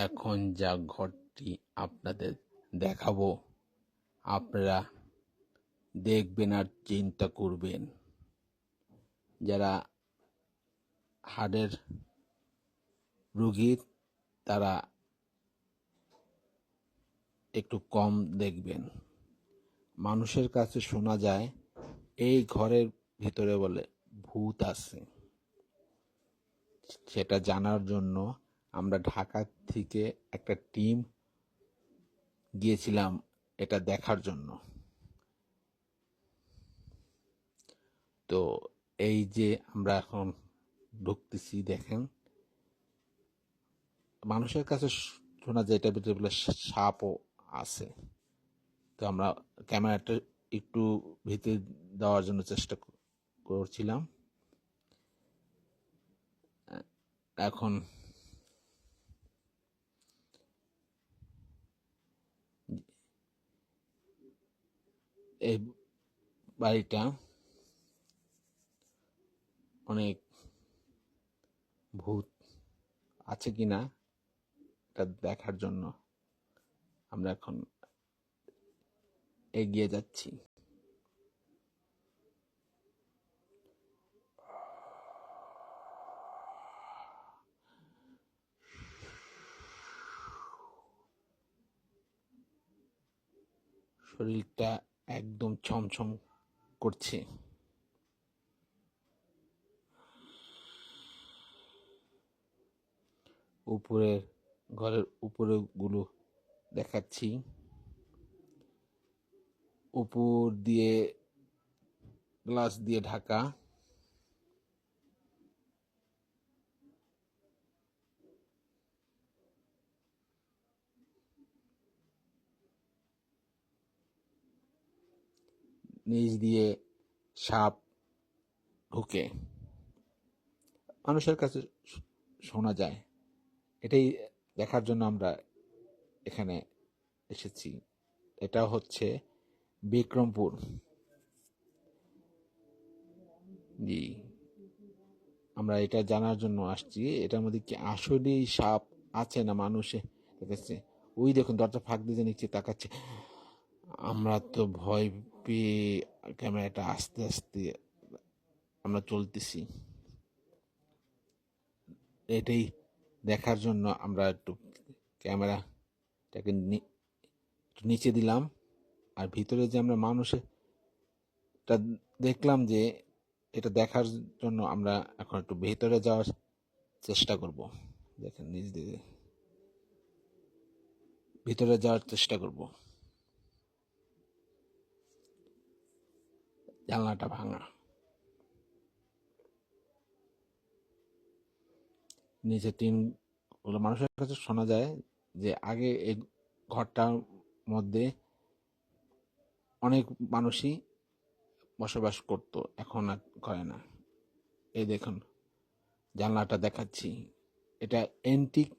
এখন যা ঘরটি আপনাদের দেখাবো, আপনারা দেখবেন আর চিন্তা করবেন। যারা হার্টের রোগী তারা একটু কম দেখবেন। মানুষের কাছে শোনা যায় এই ঘরের ভিতরে বলে ভূত আছে। সেটা জানার জন্য আমরা ঢাকা থেকে একটা টিম গিয়েছিলাম এটা দেখার জন্য। তো এই যে আমরা এখন ঢুকতেছি, দেখেন মানুষের কাছে শোনা যায় এটার ভিতরে বলে সাপও আছে। তো আমরা ক্যামেরাটা একটু ভিতরে দেওয়ার জন্য চেষ্টা করছিলাম। এখন এই বাড়িটা অনেক ভূত আছে কিনা এটা দেখার জন্য আমরা এখন এগিয়ে যাচ্ছি। শরীরটা একদম ছমছম করছে। উপরের ঘরের উপরে গুলো দেখাচ্ছি, উপর দিয়ে গ্লাস দিয়ে ঢাকা। নিচ দিয়ে সাপ ঢুকে। মানুষের কাছে শোনা যায়, এটাই দেখার জন্য আমরা এখানে এসেছি। এটা হচ্ছে বিক্রমপুর। জি, আমরা এটা জানার জন্য আসছি এটার মধ্যে কি আসলেই সাপ আছে না মানুষে দেখেছে। ওই দেখুন দরজা ফাঁক দিয়ে নিচে তাকাচ্ছে। আমরা তো ভয় পেয়ে ক্যামেরাটা আস্তে আস্তে আমরা চলতেছি। এটাই দেখার জন্য আমরা একটু ক্যামেরাটাকে নিচে দিলাম। আর ভিতরে যে আমরা মানুষটা দেখলাম যে এটা দেখার জন্য আমরা এখন একটু ভেতরে যাওয়ার চেষ্টা করব। দেখেন নিচ দিয়ে ভিতরে যাওয়ার চেষ্টা করব। জানলাটা ভাঙা, নিচে টিন। মানুষের কাছে শোনা যায় যে আগে এই ঘরটার মধ্যে অনেক মানুষই বসবাস করত, এখন আর করে না। এই দেখুন জানলাটা দেখাচ্ছি, এটা এন্টিক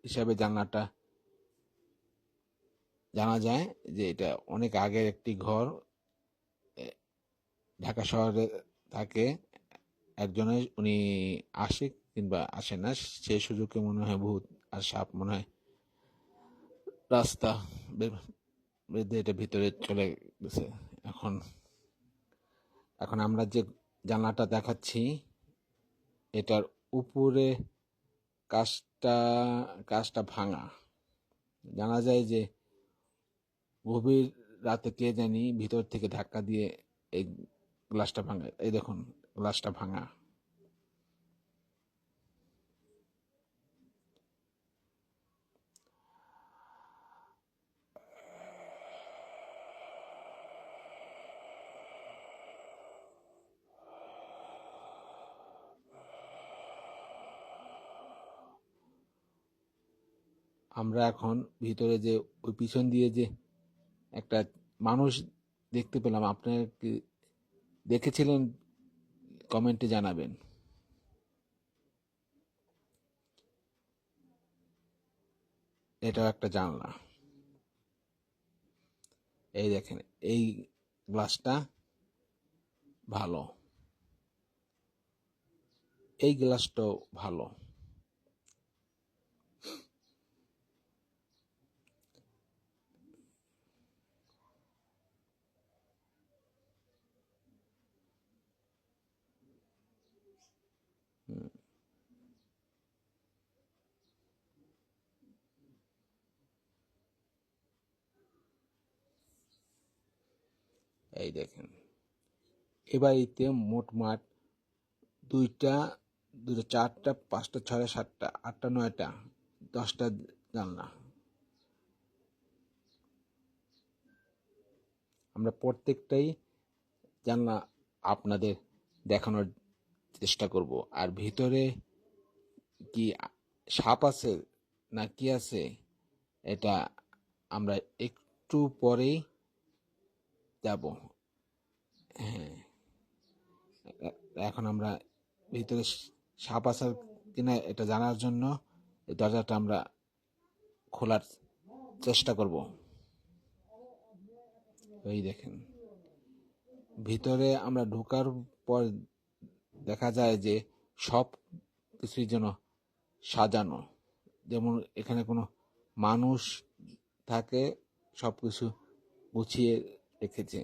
হিসাবে জানলাটা জানা যায় যে এটা অনেক আগের একটি ঘর। ঢাকা শহরে থাকে একজনের, উনি আসে কিংবা আসে না, সেই সুযোগে মনে হয় ভূত আর সাপ মনে হয় রাস্তা বেঁধে এটা ভিতরে চলে গেছে। এখন এখন আমরা যে জানলাটা দেখাচ্ছি এটার উপরে কাজটা ভাঙা। জানা যায় যে গভীর রাতে কে জানি ভিতর থেকে ধাক্কা দিয়ে এই গ্লাসটা ভাঙা। এই দেখুন গ্লাসটা ভাঙা। আমরা এখন ভিতরে যে ওই পিছন দিয়ে যে একটা মানুষ দেখতে পেলাম, আপনারা কি দেখেছিলেন কমেন্টে জানাবেন। এটাও একটা জানলা। এই দেখেন এই গ্লাসটা ভালো, এই গ্লাসটাও ভালো। এই দেখেন, এ বাড়িতে মোটমাট দুইটা, দুটো, চারটা, পাঁচটা, ছয়টা, সাতটা, আটটা, নয়টা, 10টা জানলা। আমরা প্রত্যেকটাই জানলা আপনাদের দেখানোর চেষ্টা করব। আর ভিতরে কি সাপ আছে না কি আছে, এটা আমরা একটু পরেই যাব। হ্যাঁ, এখন আমরা ভিতরে সাপ আছে কিনা এটা জানার জন্য এই দরজাটা আমরা খোলার চেষ্টা করব। এই দেখেন, ভিতরে আমরা ঢোকার পর দেখা যায় যে সব কিছুর জন্য সাজানো, যেমন এখানে কোনো মানুষ থাকে, সব কিছু গুছিয়ে রেখেছে।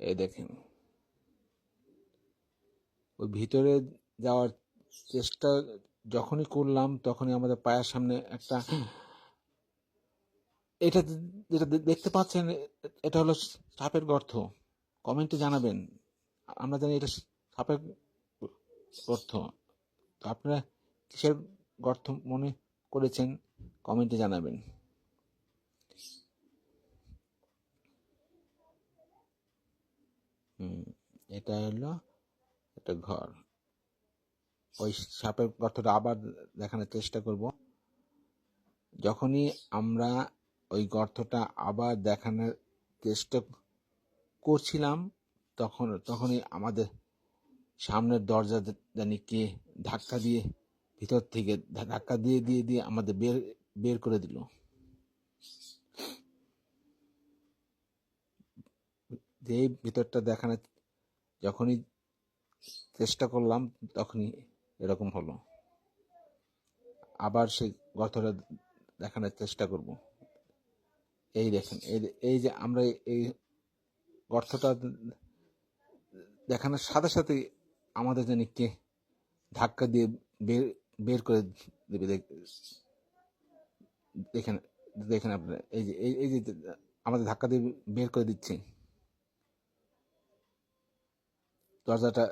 এই দেখেন, ওই ভিতরে যাওয়ার চেষ্টা যখনই করলাম তখনই আমাদের পায়ের সামনে একটা, এটা যেটা দেখতে পাচ্ছেন এটা হলো সাপের গর্ত। কমেন্টে জানাবেন, আমরা জানি এটা সাপের গর্ত, তো আপনারা কিসের গর্ত মনে করেছেন কমেন্টে জানাবেন। এটা হলো একটা ঘর। ওই সাপের গর্তটা আবার দেখানোর চেষ্টা করব। যখনই আমরা ওই গর্তটা আবার দেখানোর চেষ্টা করছিলাম তখনই আমাদের সামনের দরজা জানি কে ধাক্কা দিয়ে, ভিতর থেকে ধাক্কা দিয়ে দিয়ে দিয়ে আমাদের বের করে দিল। যেই ভিতরটা দেখানোর যখনই চেষ্টা করলাম তখনই এরকম হলো। আবার সেই গর্তটা দেখানোর চেষ্টা করব। এই দেখেন, এই যে আমরা এই গর্তটা দেখানোর সাথে সাথে আমাদের জানি কে ধাক্কা দিয়ে বের বের করে দেবে। দেখেন, দেখেন আপনারা, এই যে এই যে আমাদের ধাক্কা দিয়ে বের করে দিচ্ছে। দরজাটা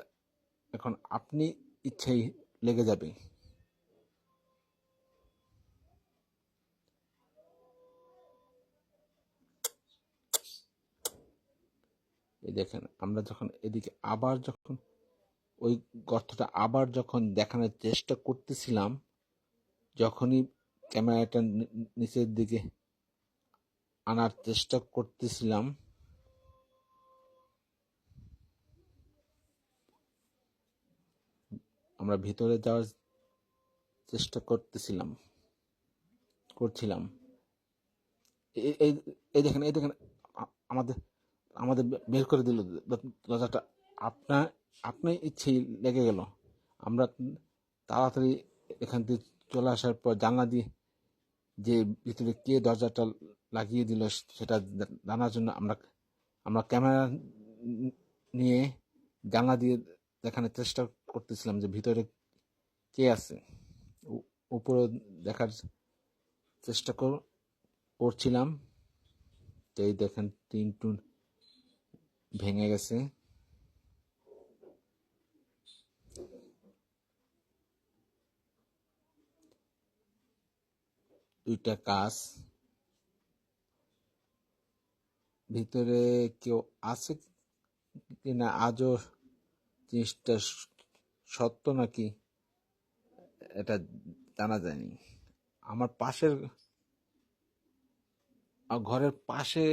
এখন আপনি ইচ্ছেই লেগে যাবে। এই দেখেন, আমরা যখন এদিকে আবার যখন ওই গর্তটা আবার যখন দেখানোর চেষ্টা করতেছিলাম, যখনই ক্যামেরাটা নিচের দিকে আনার চেষ্টা করতেছিলাম, আমরা ভিতরে যাওয়ার চেষ্টা করছিলাম। এই এই দেখেন, এই দেখেন, আমাদের আমাদের বের করে দিল দরজাটা। আপনার ইচ্ছেই লেগে গেল। আমরা তাড়াতাড়ি এখান থেকে চলে আসার পর জানলা দিয়ে যে ভিতরে কে দরজাটা লাগিয়ে দিল সেটা জানার জন্য আমরা ক্যামেরা নিয়ে জানলা দিয়ে দেখানোর চেষ্টা করতেছিলাম যে ভিতরে কে আছে। উপরে দেখার চেষ্টা করছিলাম। তো এই দেখেন, টিন টুন ভেঙে গেছে। দুইটা কাজ। ভিতরে কেউ আছে কিনা আজও জিনিসটা সত্য নাকি এটা জানা যায়নি। আমার ঘরের পাশে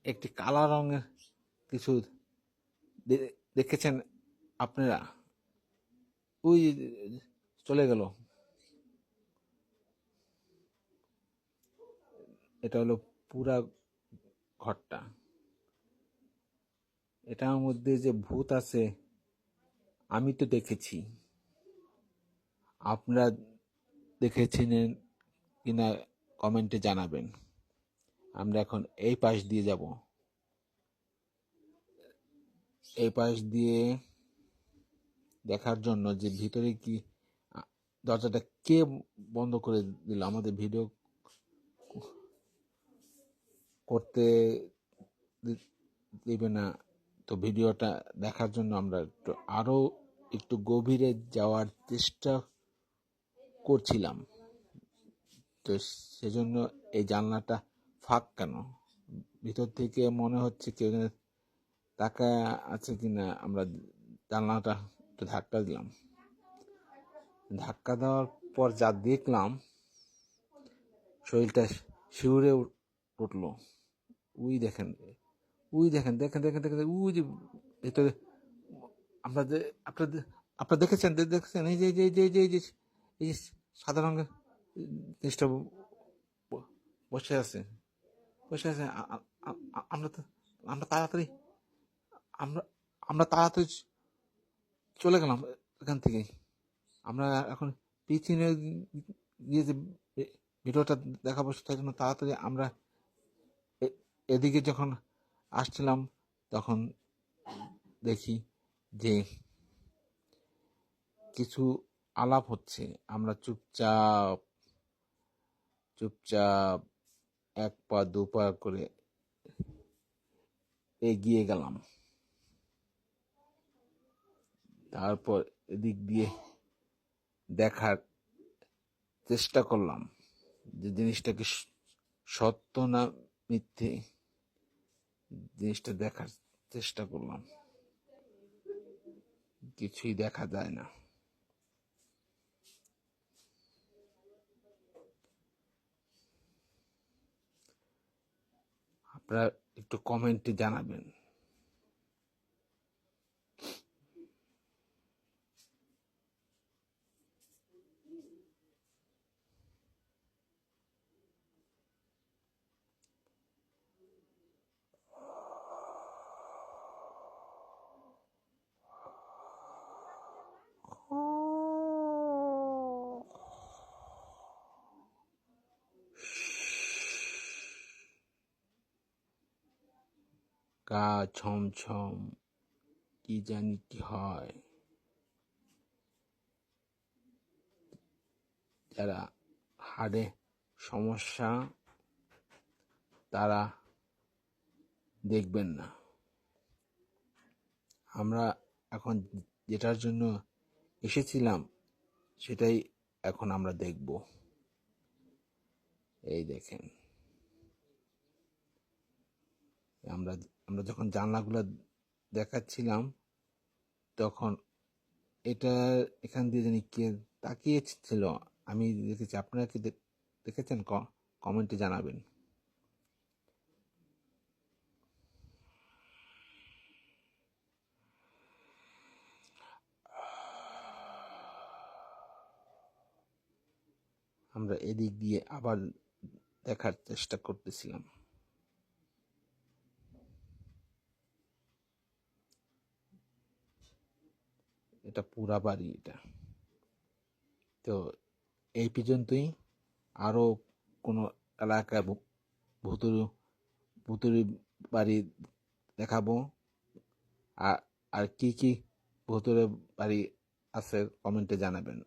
একটি কালো রঙের কিছু দেখেছেন আপনারা? ওই চলে গেল। এটা হলো পুরা ঘরটা। এটার মধ্যে যে ভূত আছে আমি তো দেখেছি, আপনারা দেখেছেন কিনা কমেন্টে জানাবেন। আমরা এখন এই পাশ দিয়ে যাব। এই পাশ দিয়ে দেখার জন্য যে ভিতরে কি দরজাটা কে বন্ধ করে দিল? আমাদের ভিডিও করতে দিবে না। তো ভিডিওটা দেখার জন্য আমরা আরো একটু গভীরে যাওয়ার চেষ্টা করছিলাম। তো সেজন্য এই জানলাটা ফাঁক কেন? ভিতর থেকে মনে হচ্ছে কেউ যেন তাকায় আছে কিনা। আমরা জানলাটা একটু ধাক্কা দিলাম। ধাক্কা দেওয়ার পর যা দেখলাম, শরীরটা শিউরে উঠলো। উই দেখেন, দেখেন, উই যে ভেতরে আপনাদের আপনাদের আপনারা দেখেছেন এই যে সাদা রঙের জিনিসটা বসে আছে। আমরা তো আমরা তাড়াতাড়ি আমরা আমরা তাড়াতাড়ি চলে গেলাম এখান থেকে। আমরা এখন পিছনে গিয়ে যে ভিডিওটা দেখাবো, সেটার জন্য তাড়াতাড়ি আমরা এদিকে যখন আসছিলাম, তখন দেখি যে কিছু আলাপ হচ্ছে। আমরা চুপচাপ চুপচাপ 1 পা 2 পা করে এগিয়ে গেলাম। তারপর এদিক দিয়ে দেখার চেষ্টা করলাম যে জিনিসটা কি সত্য না মিথ্যে। জিনিসটা দেখার চেষ্টা করলাম, কিছুই দেখা যায় না। আপনারা একটু কমেন্টে জানাবেন। গা ছমছম, কি জানি কি হয়। যারা হাড়ে সমস্যা, তারা দেখবেন না। আমরা এখন যেটার জন্য এসেছিলাম, সেটাই এখন আমরা দেখব। এই দেখেন, আমরা আমরা যখন জানলাগুলো দেখাচ্ছিলাম, তখন এটা এখান দিয়ে জানি কে তাকিয়েছিল। আমি দেখেছি, আপনারা কি দেখেছেন? কমেন্টে জানাবেন। আমরা এদিক দিয়ে আবার দেখার চেষ্টা করতেছিলাম। এটা পুরা বাড়ি এটা। তো এই পর্যন্তই। আরো কোনো এলাকায় ভুতুড়ি বাড়ি দেখাবো। আর কি কি ভুতুড়ে বাড়ি আছে কমেন্টে জানাবেন।